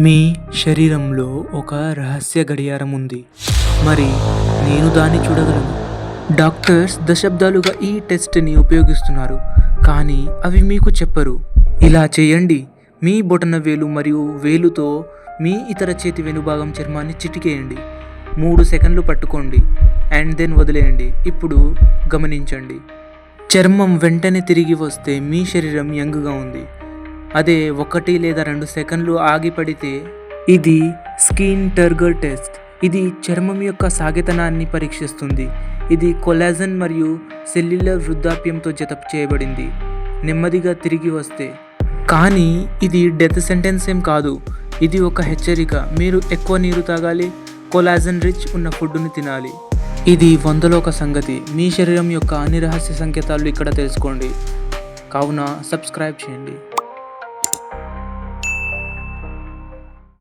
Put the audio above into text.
మీ శరీరంలో ఒక రహస్య గడియారం ఉంది. మరి నేను దాన్ని చూడగలను. డాక్టర్స్ దశాబ్దాలుగా ఈ టెస్ట్ని ఉపయోగిస్తున్నారు, కానీ అవి మీకు చెప్పరు. ఇలా చేయండి. మీ బొటనవేలు మరియు వేలుతో మీ ఇతర చేతి వెనుభాగం చర్మాన్ని చిటికేయండి. 3 సెకండ్లు పట్టుకోండి అండ్ దెన్ వదిలేయండి. ఇప్పుడు గమనించండి. చర్మం వెంటనే తిరిగి వస్తే మీ శరీరం యంగ్గా ఉంది. అదే 1 లేదా 2 సెకండ్లు ఆగిపడితే ఇది స్కిన్ టర్గర్ టెస్ట్. ఇది చర్మం యొక్క సాగెతనాన్ని పరీక్షిస్తుంది. ఇది కొలాజన్ మరియు సెల్యులర్ వృద్ధాప్యంతో జత చేయబడింది. నెమ్మదిగా తిరిగి వస్తే. కానీ ఇది డెత్ సెంటెన్స్ ఏం కాదు. ఇది ఒక హెచ్చరిక. మీరు ఎక్కువ నీరు తాగాలి, కొలాజన్ రిచ్ ఉన్న ఫుడ్ని తినాలి. ఇది 100లో ఒక సంగతి. మీ శరీరం యొక్క అన్ని రహస్య సంకేతాలు ఇక్కడ తెలుసుకోండి. కావున సబ్స్క్రైబ్ చేయండి.